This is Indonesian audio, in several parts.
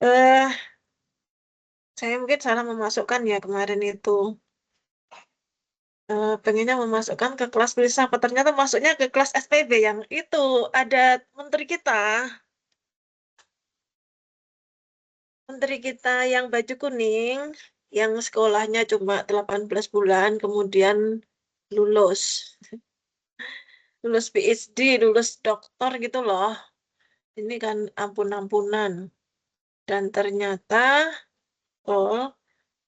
Eh, saya mungkin salah memasukkan ya kemarin itu. Pengennya memasukkan ke kelas filsafat, ternyata masuknya ke kelas SPB yang itu ada menteri kita. Menteri kita yang baju kuning, yang sekolahnya cuma 18 bulan, kemudian lulus. Lulus PhD, lulus doktor gitu loh. Ini kan ampun-ampunan. Dan ternyata, oh,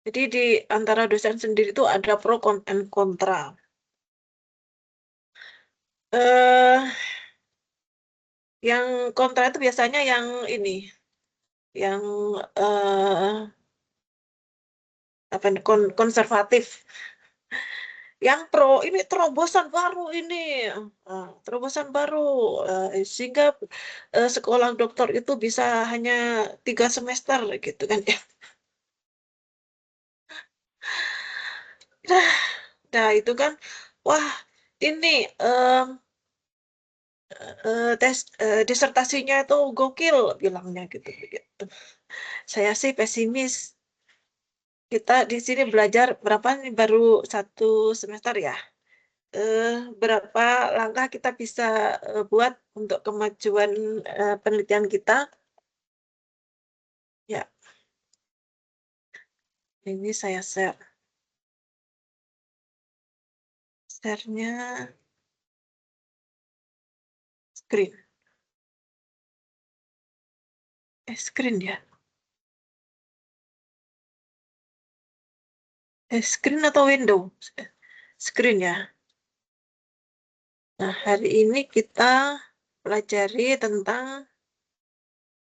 jadi di antara dosen sendiri itu ada pro dan kontra. Eh, yang kontra itu biasanya yang ini, yang apa konservatif. Yang pro ini terobosan baru ini. Terobosan baru sehingga sekolah dokter itu bisa hanya 3 semester gitu kan ya. Nah, nah, itu kan wah ini em, disertasinya itu gokil bilangnya gitu. Saya sih pesimis. Kita di sini belajar berapa nih baru 1 semester ya. eh, Berapa langkah kita bisa buat untuk kemajuan penelitian kita. Ya, ini saya share. Share-nya screen. Screen ya. Screen atau window? Screen ya. Nah, hari ini kita pelajari tentang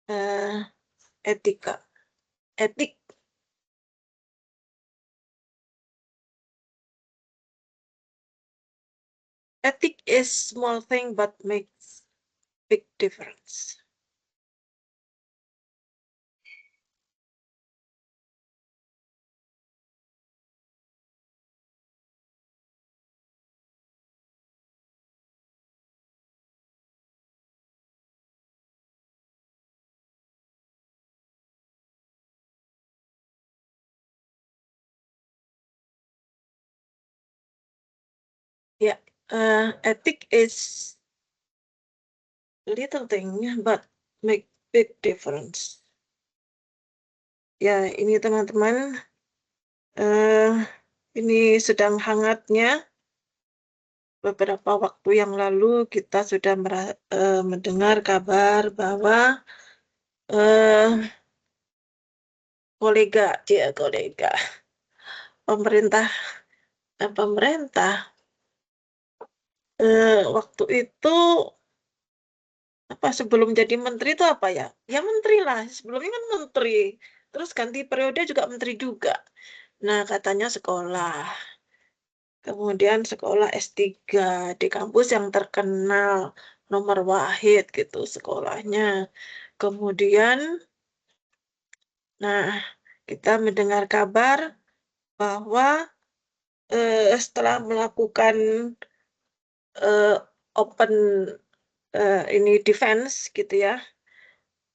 eh, etika. Etik. Etik is small thing but makes big difference. Ya, etik is little thing but make big difference. Ya, ini teman-teman, eh, ini sedang hangatnya. Beberapa waktu yang lalu kita sudah mendengar kabar bahwa eh, kolega pemerintah pemerintah waktu itu apa sebelum jadi menteri itu apa ya? Ya menteri lah. Sebelumnya kan menteri. Terus ganti periode juga menteri juga. Nah, katanya sekolah. Kemudian sekolah S3 di kampus yang terkenal, nomor wahid gitu sekolahnya. Kemudian, nah, kita mendengar kabar bahwa setelah melakukan eh, open ini defense gitu ya,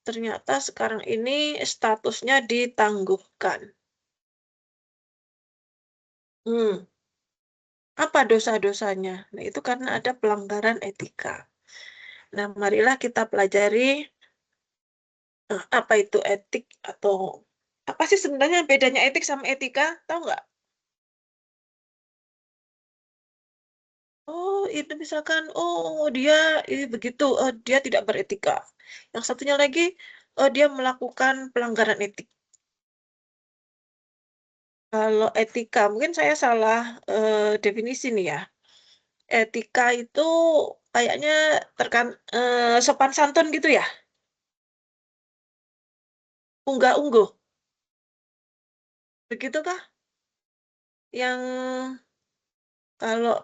ternyata sekarang ini statusnya ditangguhkan. Hmm, apa dosa-dosanya? Nah, itu karena ada pelanggaran etika. Nah, marilah kita pelajari apa itu etik atau apa sih sebenarnya bedanya etik sama etika? Tahu nggak? Oh, itu misalkan, oh dia ini begitu, oh dia tidak beretika. Yang satunya lagi, oh dia melakukan pelanggaran etik. Kalau etika, mungkin saya salah definisi nih ya. Etika itu kayaknya sopan santun gitu ya, unggah-ungguh. Begitukah? Yang kalau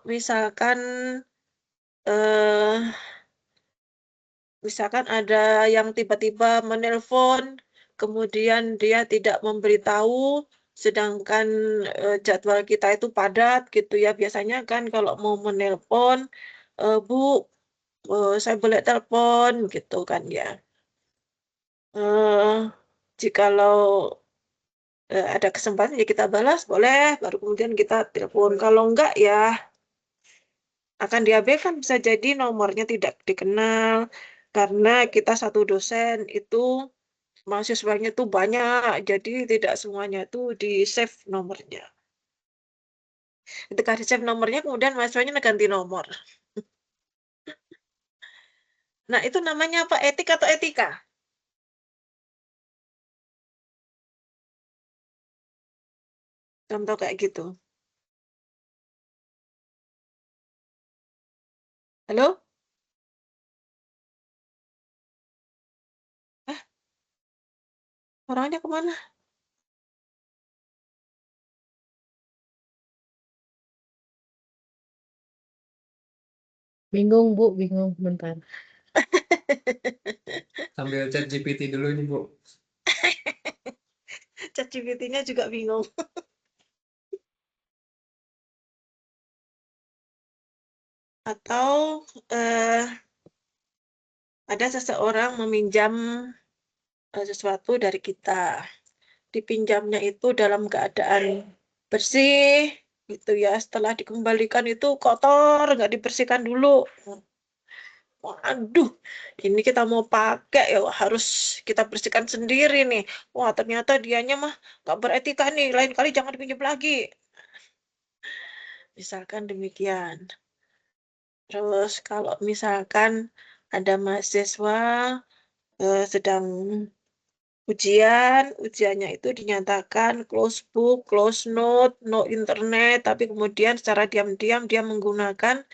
eh, misalkan ada yang tiba-tiba menelpon, kemudian dia tidak memberitahu, sedangkan jadwal kita itu padat gitu ya. Biasanya kan kalau mau menelpon, Bu, saya boleh telepon gitu kan ya. Eh, Jikalau ada kesempatan ya kita balas, boleh, baru kemudian kita telepon. Kalau enggak ya akan diabaikan, bisa jadi nomornya tidak dikenal karena kita satu dosen itu mahasiswanya itu banyak, jadi tidak semuanya itu di save nomornya. Ketika di save nomornya, kemudian mahasiswanya ganti nomor. Nah, itu namanya apa? Etik atau etika? Contoh kayak gitu. Halo? Eh, orangnya kemana? Bingung, Bu, bingung. Bentar. Sambil chat GPT dulu ini, Bu. ChatGPT-nya juga bingung. Atau ada seseorang meminjam sesuatu dari kita. Dipinjamnya itu dalam keadaan bersih, gitu ya. Setelah dikembalikan itu kotor, nggak dibersihkan dulu. Waduh, ini kita mau pakai ya harus kita bersihkan sendiri nih. Wah, ternyata dianya mah nggak beretika nih. Lain kali jangan dipinjam lagi. Misalkan demikian. Terus kalau misalkan ada mahasiswa sedang ujiannya itu dinyatakan close book, close note, no internet, tapi kemudian secara diam-diam dia menggunakan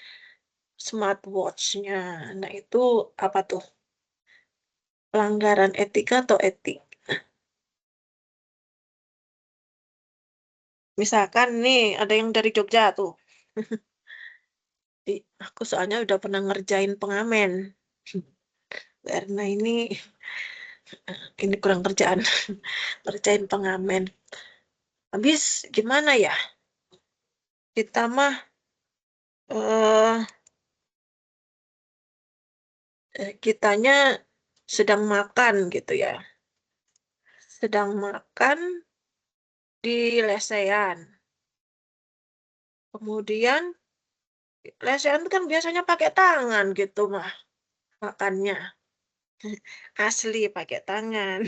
smartwatch-nya. Nah, itu apa tuh? Pelanggaran etika atau etik? Misalkan nih, ada yang dari Jogja tuh. Aku soalnya udah pernah ngerjain pengamen. Karena ini kurang kerjaan. Ngerjain pengamen. Habis gimana ya? Kita mah eh kitanya sedang makan gitu ya. Sedang makan di lesehan. Kemudian lesehan itu kan biasanya pakai tangan gitu mah makannya. Asli pakai tangan.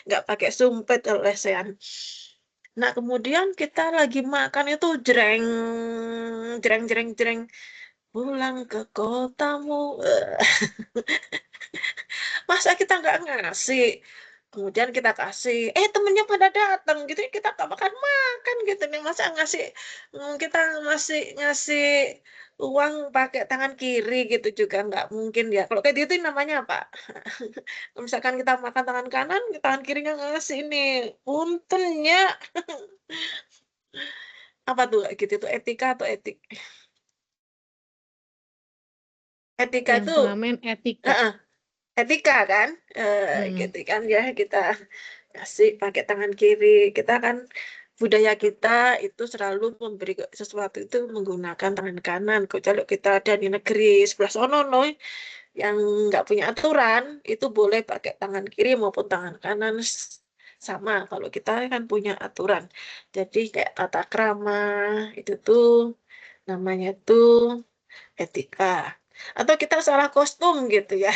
Nggak pakai sumpit kalau lesehan. Nah, kemudian kita lagi makan itu jreng, jreng, jreng, jreng. Pulang ke kotamu. Masa kita nggak ngasih? Kemudian kita kasih, temennya pada datang gitu, kita nggak makan makan gitu nih. Masa ngasih, kita masih ngasih uang pakai tangan kiri gitu juga nggak mungkin ya. Kalau kayak gitu namanya apa? Kalau misalkan kita makan tangan kanan, tangan kirinya ngasih ini, untunnya apa tuh kayak gitu? Itu etika atau etik? Etika Yang itu, pengamen etika. eh, etika kan, Hmm. gitu kan ya kita kasih pakai tangan kiri. Kita kan budaya kita itu selalu memberi sesuatu itu menggunakan tangan kanan. Kalau kita ada di negeri sebelah sono no, yang nggak punya aturan itu boleh pakai tangan kiri maupun tangan kanan sama. Kalau kita kan punya aturan. Jadi kayak tata krama itu tuh namanya tuh etika. Atau kita salah kostum gitu ya.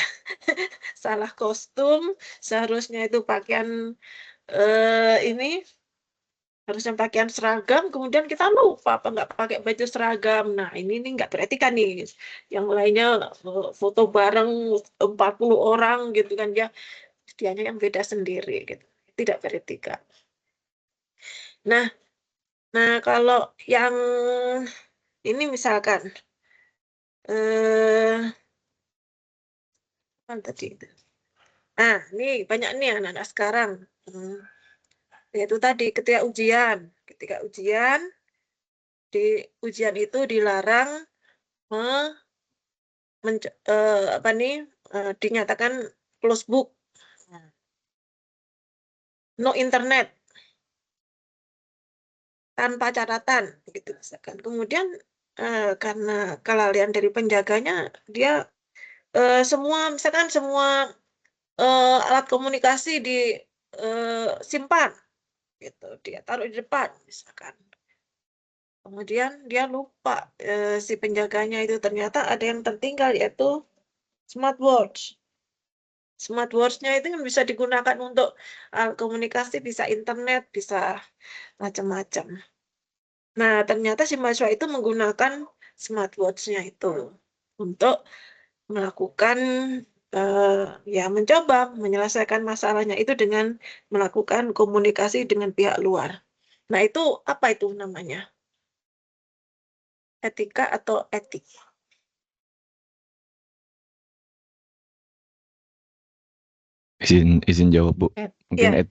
Salah kostum, seharusnya itu pakaian ini harusnya pakaian seragam, kemudian kita lupa apa nggak pakai baju seragam. Nah, ini nggak beretika nih. Yang lainnya foto bareng 40 orang gitu kan ya, dianya yang beda sendiri gitu. Tidak beretika. Nah, kalau yang ini misalkan eh apa tadi itu? Nah, nih banyak nih anak-anak sekarang. Hmm, yaitu tadi ketika ujian di ujian itu dilarang me- apa nih dinyatakan close book. Nah, no internet tanpa catatan gitu misalkan. Kemudian karena kelalaian dari penjaganya, dia semua misalkan semua alat komunikasi simpan gitu, dia taruh di depan misalkan. Kemudian dia lupa, si penjaganya itu ternyata ada yang tertinggal yaitu smartwatch. Smartwatch-nya itu yang bisa digunakan untuk komunikasi, bisa internet, bisa macam-macam. Nah, ternyata si mahasiswa itu menggunakan smartwatch-nya itu untuk melakukan ya mencoba menyelesaikan masalahnya itu dengan melakukan komunikasi dengan pihak luar. Nah, itu apa itu namanya? Etika atau etik? Izin jawab, Bu. Et- Mungkin Ya,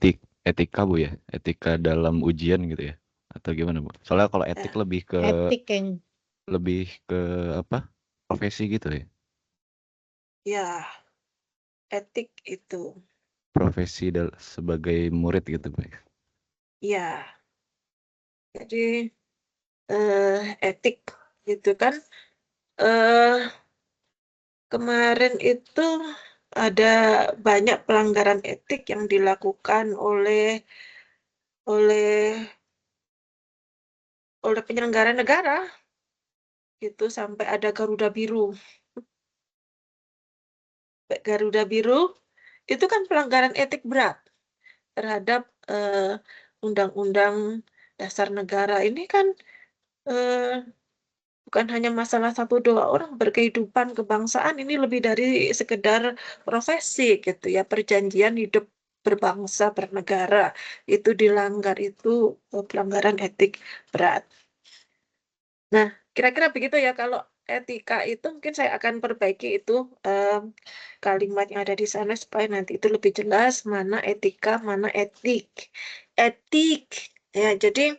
etika, Bu ya. Etika dalam ujian gitu ya. Atau gimana, Bu? Soalnya kalau etik ya, etik kayaknya. lebih ke apa? Profesi gitu ya. ya, etik itu. Profesi sebagai murid gitu, Bu. Ya, jadi etik gitu kan. eh Kemarin itu ada banyak pelanggaran etik yang dilakukan oleh penyelenggara negara gitu sampai ada Garuda Biru. Garuda Biru itu kan pelanggaran etik berat terhadap undang-undang dasar negara. Ini kan bukan hanya masalah satu dua orang berkehidupan kebangsaan, ini lebih dari sekedar profesi gitu ya, perjanjian hidup berbangsa bernegara itu dilanggar, itu pelanggaran etik berat. Nah, kira-kira begitu ya. Kalau etika itu mungkin saya akan perbaiki itu kalimat yang ada di sana supaya nanti itu lebih jelas mana etika mana etik. Etik ya, jadi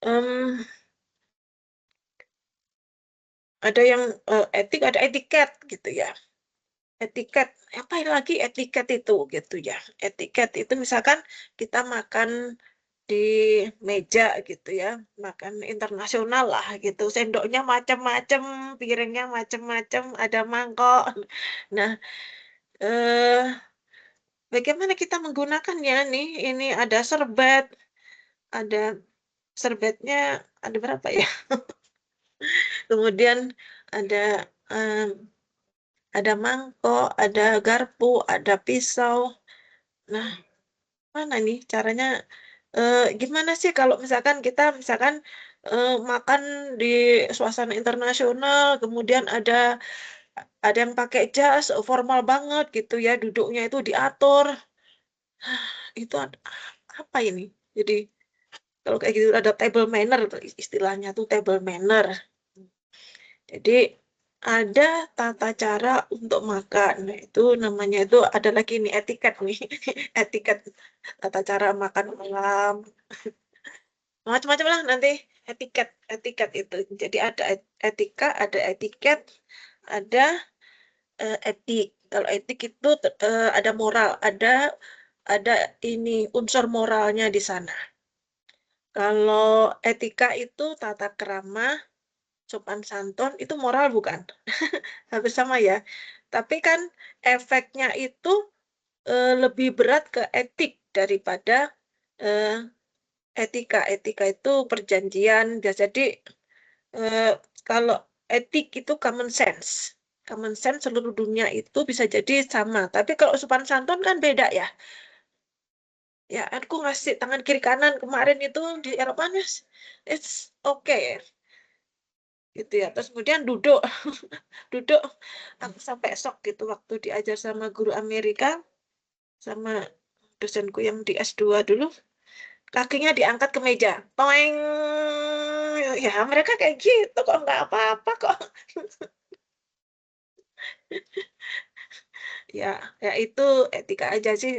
em, ada yang etik, ada etiket gitu ya. Etiket, apa lagi etiket itu gitu ya. Etiket itu misalkan kita makan di meja gitu ya, makan internasional lah gitu, sendoknya macam-macam, piringnya macam-macam, ada mangkok. Nah, eh bagaimana kita menggunakannya nih? Ini ada serbet, ada serbetnya ada berapa ya? Kemudian ada ada mangkok, ada garpu, ada pisau. Nah, mana nih caranya? Gimana sih kalau misalkan kita misalkan makan di suasana internasional, kemudian ada yang pakai jas, formal banget gitu ya, duduknya itu diatur. Itu apa ini? Jadi kalau kayak gitu ada table manner, istilahnya tuh table manner. Jadi ada tata cara untuk makan. Nah, itu namanya itu ada lagi nih etiket nih. Etiket tata cara makan malam. Macam-macam lah nanti etiket etiket itu. Jadi ada etika, ada etiket, ada etik. Kalau etik itu ada moral, ada ini unsur moralnya di sana. Kalau etika itu tata krama, sopan santun, itu moral bukan? Hampir sama ya. Tapi kan efeknya itu lebih berat ke etik daripada eh, etika. Etika itu perjanjian. Jadi kalau etik itu common sense. Common sense seluruh dunia itu bisa jadi sama. Tapi kalau sopan santun kan beda ya. Ya, aku ngasih tangan kiri kanan kemarin itu di Eropa, it's okay gitu ya. Terus kemudian duduk, duduk, aku sampai shock gitu waktu diajar sama guru Amerika, sama dosenku yang di S2 dulu, kakinya diangkat ke meja, toeng, ya mereka kayak gitu kok nggak apa-apa kok. Ya, ya itu etika aja sih.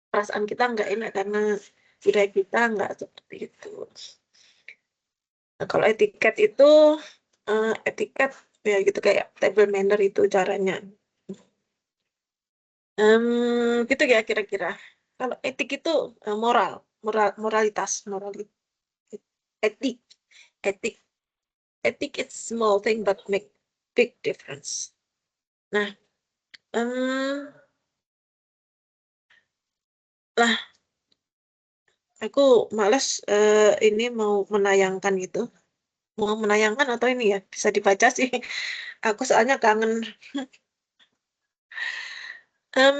Perasaan kita nggak enak karena budaya kita nggak seperti itu. Nah, kalau etiket itu etiket ya gitu kayak table manner itu caranya. Gitu ya kira-kira. Kalau etik itu moralitas, etik, etik, etik it's small thing but make big difference. Nah, em, Lah, aku males ini mau menayangkan gitu. Mau menayangkan atau ini ya, bisa dibaca sih. Aku soalnya kangen. Em,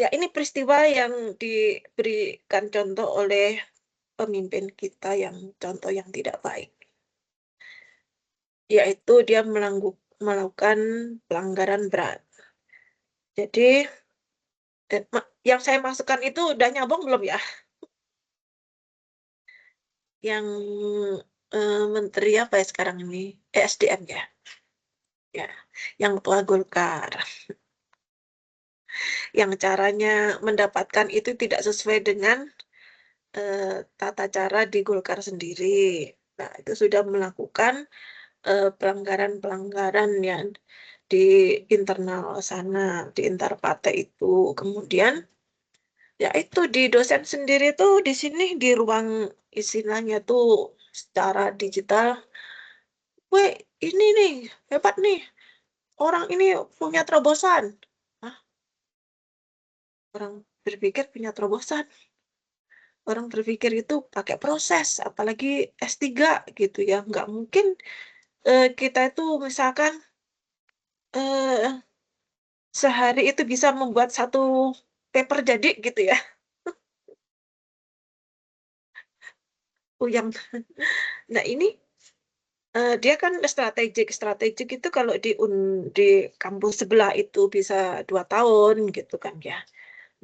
ya ini peristiwa yang diberikan contoh oleh pemimpin kita yang contoh yang tidak baik. Yaitu dia melakukan pelanggaran berat. Jadi, yang saya masukkan itu udah nyambung belum ya? Yang menteri apa ya sekarang ini? SDM ya? Ya, yang ketua Golkar. Yang caranya mendapatkan itu tidak sesuai dengan tata cara di Golkar sendiri. Nah, itu sudah melakukan pelanggaran-pelanggaran yang di internal sana, di intar partai itu. Kemudian, ya itu di dosen sendiri tuh di sini di ruang istilahnya tuh secara digital, weh ini nih hebat nih, orang ini punya terobosan. Hah? Orang berpikir punya terobosan. Orang berpikir itu pakai proses, apalagi S3 gitu ya. Nggak mungkin kita itu misalkan eh, sehari itu bisa membuat satu paper jadi gitu ya. Yang nah ini dia kan strategik itu kalau di kampus sebelah itu bisa 2 tahun gitu kan ya.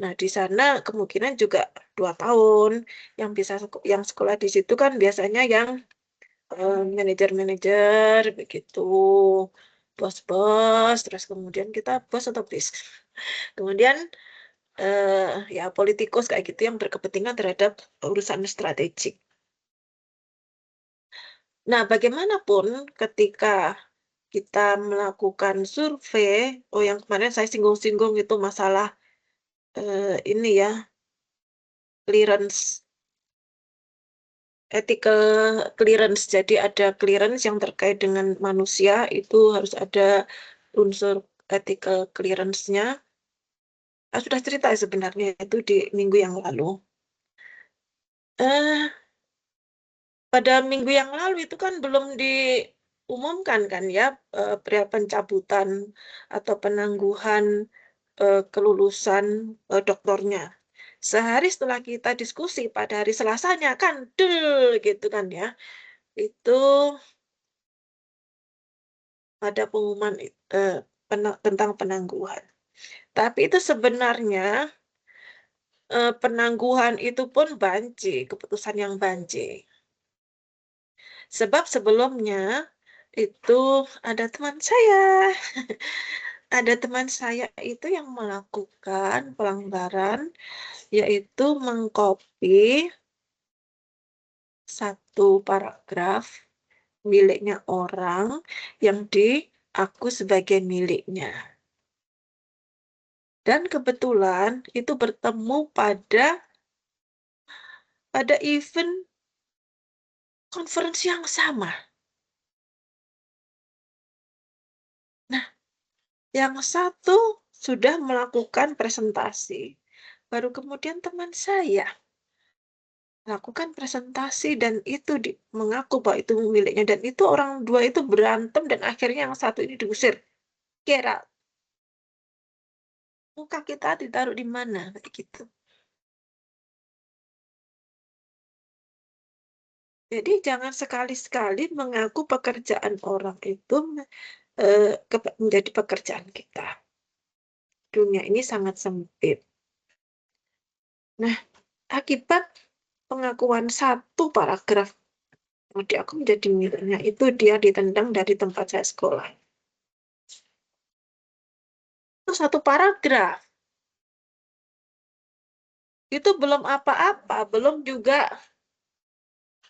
Nah di sana kemungkinan juga 2 tahun. Yang bisa yang sekolah di situ kan biasanya yang manajer-manajer begitu, bos-bos, terus kemudian kita bos atau bis. Kemudian ya politikus kayak gitu yang berkepentingan terhadap urusan strategik. Nah, bagaimanapun ketika kita melakukan survei, yang kemarin saya singgung-singgung itu masalah ini ya, clearance, ethical clearance. Jadi ada clearance yang terkait dengan manusia, itu harus ada unsur ethical clearance-nya. Saya sudah cerita sebenarnya itu di minggu yang lalu. Eh, pada minggu yang lalu itu kan belum diumumkan kan ya perihal pencabutan atau penangguhan kelulusan doktornya. Sehari setelah kita diskusi pada hari Selasanya kan, gitu kan ya. Itu ada pengumuman tentang penangguhan. Tapi itu sebenarnya penangguhan itu pun banci, keputusan yang banci. Sebab sebelumnya itu ada teman saya. Ada teman saya itu yang melakukan pelanggaran, yaitu mengcopy satu paragraf miliknya orang yang diaku sebagai miliknya. Dan kebetulan itu bertemu pada event konferensi yang sama. Nah, yang satu sudah melakukan presentasi. Baru kemudian teman saya lakukan presentasi dan itu mengaku bahwa itu miliknya. Dan itu orang dua itu berantem dan akhirnya yang satu ini diusir. Kira muka kita ditaruh di mana? Gitu. Jadi jangan sekali-sekali mengaku pekerjaan orang itu menjadi pekerjaan kita. Dunia ini sangat sempit. Nah, akibat pengakuan satu paragraf yang diaku menjadi miliknya itu dia ditendang dari tempat saya sekolah. Itu satu paragraf. Itu belum apa-apa,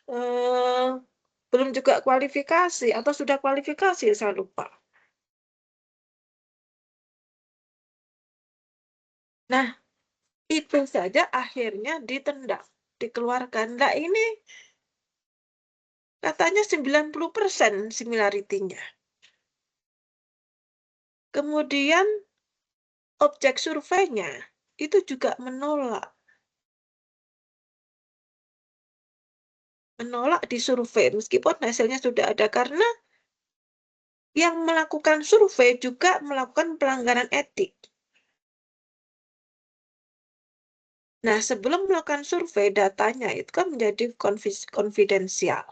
eh, belum juga kualifikasi atau sudah kualifikasi saya lupa. Nah, itu saja akhirnya ditendang, dikeluarkan. Nah, ini katanya 90% similarity-nya. Kemudian objek surveinya itu juga menolak di survei meskipun hasilnya sudah ada, karena yang melakukan survei juga melakukan pelanggaran etik. Nah, sebelum melakukan survei, datanya itu kan menjadi konfidensial.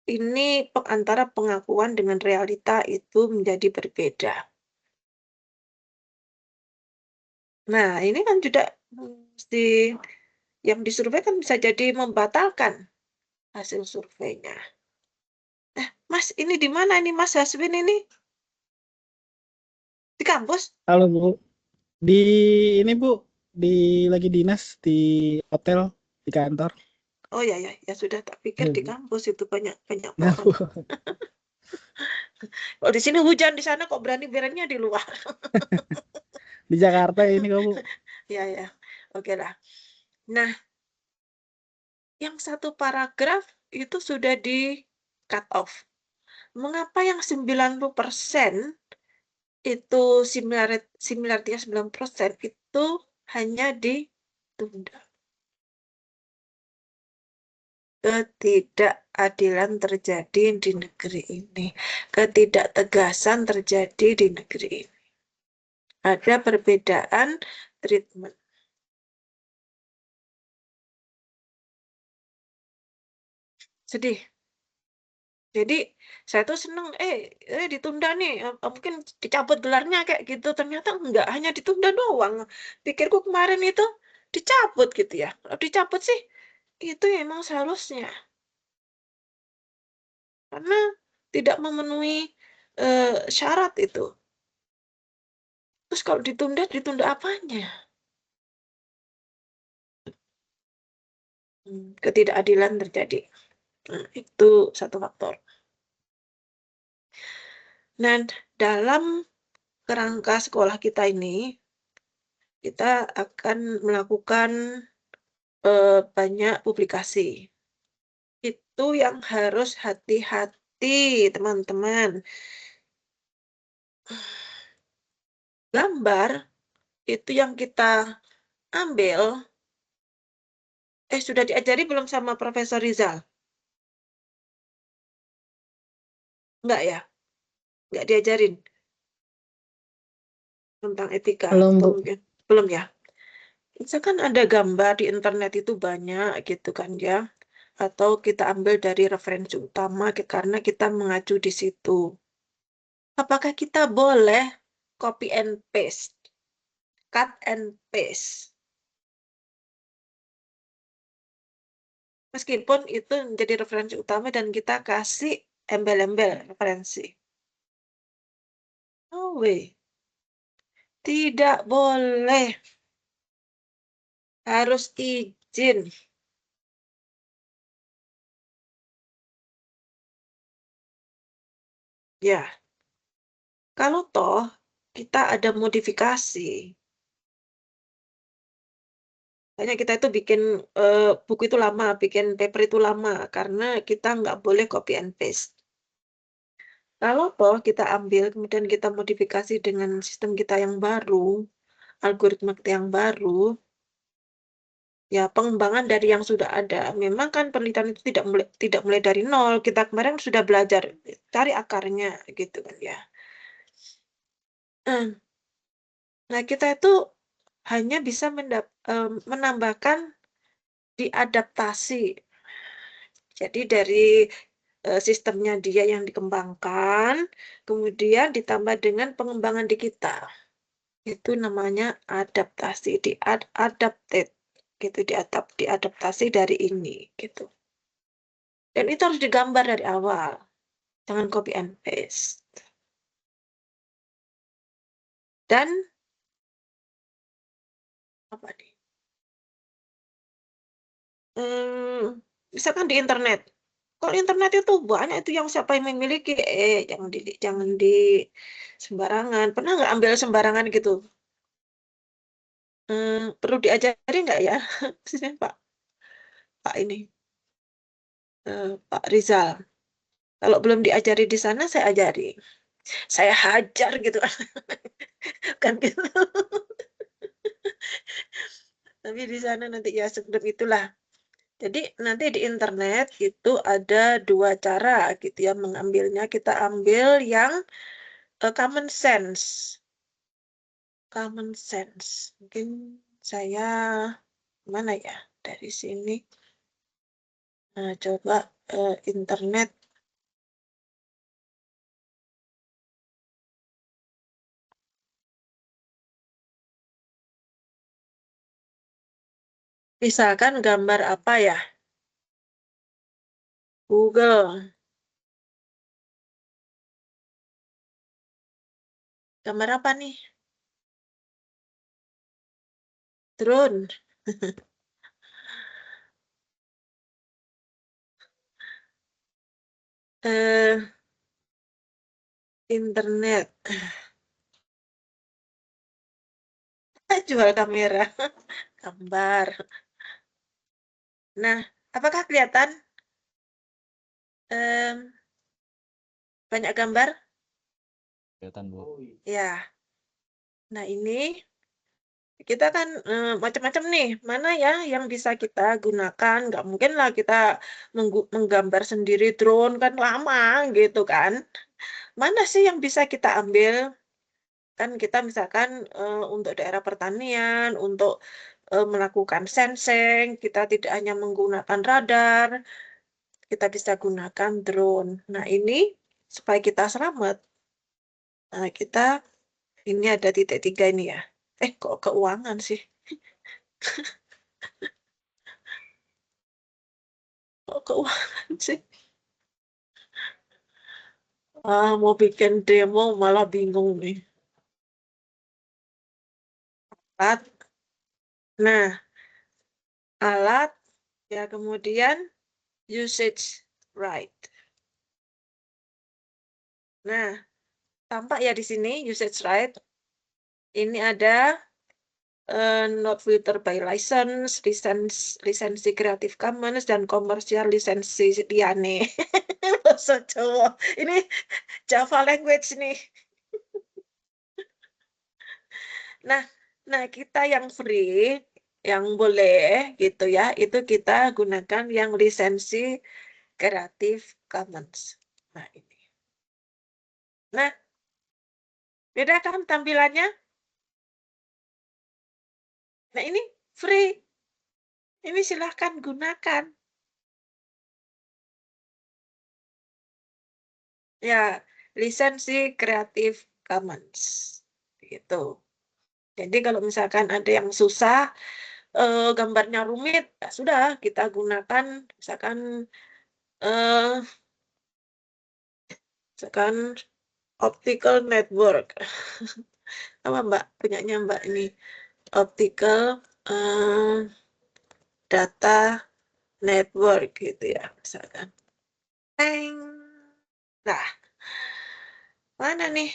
Ini antara pengakuan dengan realita itu menjadi berbeda. Nah, ini kan juga yang disurvei kan bisa jadi membatalkan hasil surveinya. Mas, ini di mana ini Mas Haswin ini? Di kampus? Halo Bu, di ini Bu, lagi dinas di hotel di kantor. Oh ya sudah, tak pikir di kampus itu banyak Nah pohon. Bu, Kalau di sini hujan, di sana kok berani-beraninya di luar. di Jakarta ini kok Bu. Ya, oke lah. Nah, yang satu paragraf itu sudah di cut off. Mengapa yang 90% itu similaritinya 9% itu hanya ditunda? Ketidakadilan terjadi di negeri ini. Ketidaktegasan terjadi di negeri ini. Ada perbedaan treatment. Sedih. Jadi saya tuh seneng, ditunda nih, mungkin dicabut gelarnya kayak gitu. Ternyata enggak, hanya ditunda doang. Pikirku kemarin itu dicabut gitu ya. Kalau dicabut sih, itu emang seharusnya. Karena tidak memenuhi syarat itu. Terus kalau ditunda apanya? Ketidakadilan terjadi. Nah, itu satu faktor. Nah, dalam kerangka sekolah kita ini, kita akan melakukan banyak publikasi. Itu yang harus hati-hati, teman-teman. Gambar itu yang kita ambil, sudah diajari belum sama Profesor Rizal? Enggak ya? Enggak diajarin tentang etika? Belum, Bu. Mungkin belum ya? Misalkan ada gambar di internet itu banyak gitu kan ya. Atau kita ambil dari referensi utama karena kita mengacu di situ. Apakah kita boleh copy and paste? Cut and paste? Meskipun itu menjadi referensi utama dan kita kasih embel-embel referensi. No way. Tidak boleh. Harus izin. Ya. Kalau toh kita ada modifikasi. Hanya kita itu bikin buku itu lama, bikin paper itu lama. Karena kita nggak boleh copy and paste. Kalau toh kita ambil, kemudian kita modifikasi dengan sistem kita yang baru, algoritma kita yang baru, ya pengembangan dari yang sudah ada. Memang kan penelitian itu tidak mulai dari nol. Kita kemarin sudah belajar cari akarnya, gitu kan ya. Nah, kita itu hanya bisa menambahkan diadaptasi. Jadi dari sistemnya dia yang dikembangkan, kemudian ditambah dengan pengembangan di kita. Itu namanya adaptasi, adapted gitu, diadaptasi dari ini gitu. Dan itu harus digambar dari awal. Jangan copy and paste. Dan apa nih? Misalkan di internet. Kalau internet itu banyak itu yang siapa yang memiliki, jangan di sembarangan. Pernah nggak ambil sembarangan gitu? Perlu diajari nggak ya, Pak ini, Pak Rizal? Kalau belum diajari di sana, saya ajari. saya hajar gitu kan gitu. Tapi di sana nanti ya sebelum itulah. Jadi nanti di internet itu ada 2 cara gitu ya mengambilnya. Kita ambil yang common sense. Common sense. Mungkin saya mana ya dari sini. Nah, coba internet. Misalkan gambar apa ya? Google. Gambar apa nih? Drone. eh internet. Jual kamera. Gambar. Nah, apakah kelihatan em, banyak gambar? Kelihatan, Bu. Ya. Nah, ini kita kan macam-macam nih. Mana ya yang bisa kita gunakan? Nggak mungkin lah kita menggambar sendiri drone kan lama gitu kan. Mana sih yang bisa kita ambil? Kan kita misalkan untuk daerah pertanian, untuk melakukan sensing, kita tidak hanya menggunakan radar, kita bisa gunakan drone. Nah, ini supaya kita selamat, kita ini ada titik 3 ini ya. Kok keuangan sih? Kok keuangan sih? Mau bikin demo malah bingung nih. Alat. Nah, alat ya kemudian usage right. Nah, tampak ya di sini usage right. Ini ada not filter by license, lisensi Creative Commons dan komersial lisensi Diane. Bahasa Jawa. Ini Java language nih. Nah, kita yang free, yang boleh gitu ya, itu kita gunakan yang lisensi Creative Commons. Nah, ini. Nah, beda kan tampilannya? Nah, ini free. Ini silahkan gunakan. Ya, lisensi Creative Commons. Gitu. Jadi kalau misalkan ada yang susah, gambarnya rumit, ya sudah kita gunakan misalkan optical network. Apa Mbak? Punyanya Mbak ini optical data network gitu ya misalkan. Teng. Nah, mana nih?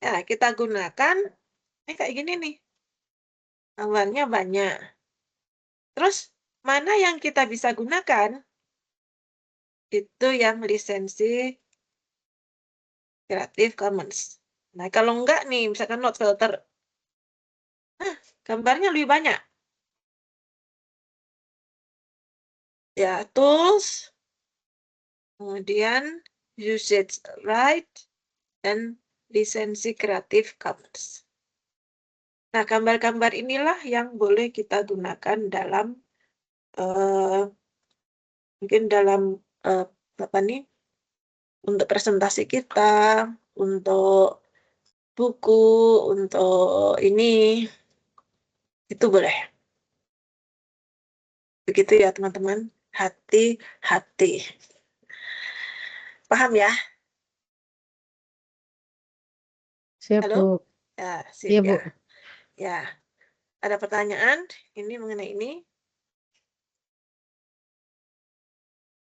Ya, kita gunakan ini kayak gini nih. Gambarnya banyak. Terus mana yang kita bisa gunakan? Itu yang lisensi Creative Commons. Nah, kalau enggak nih, misalkan not filter, gambarnya lebih banyak. Ya, tools, kemudian usage right, dan lisensi Creative Commons. Nah, gambar-gambar inilah yang boleh kita gunakan dalam mungkin dalam apa nih? Untuk presentasi kita, untuk buku, untuk ini itu boleh. Begitu ya, teman-teman. Hati-hati. Paham ya? Siap, Halo? Bu. Ya, sip Iya, ya. Bu. Ya. Ada pertanyaan ini mengenai ini?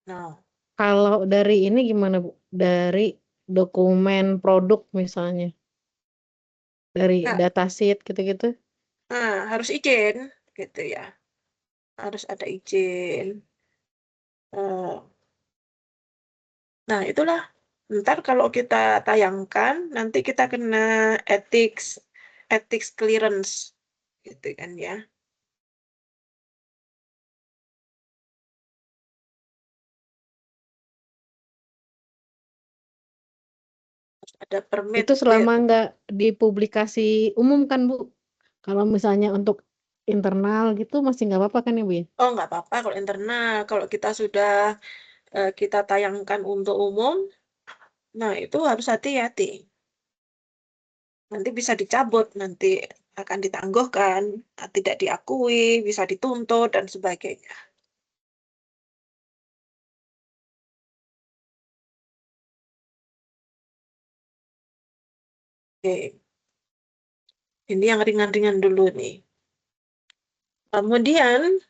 No. Kalau dari ini gimana, Bu? Dari dokumen produk misalnya. Dari Nah, datasheet gitu-gitu. harus izin gitu ya. Harus ada izin. Nah, itulah Ntar kalau kita tayangkan, nanti kita kena ethics clearance, gitu kan ya. Ada permit. Itu selama nggak dipublikasi umum kan Bu? Kalau misalnya untuk internal gitu masih nggak apa-apa kan ya Bu ya? Oh, nggak apa-apa kalau internal. Kalau kita sudah kita tayangkan untuk umum, nah itu harus hati-hati. Nanti bisa dicabut, nanti akan ditangguhkan, tidak diakui, bisa dituntut, dan sebagainya. Oke, ini yang ringan-ringan dulu nih. Kemudian,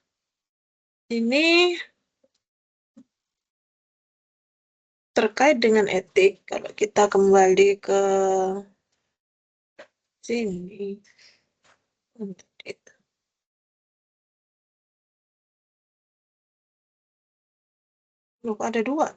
ini terkait dengan etik, kalau kita kembali ke sini. Loh, ada dua.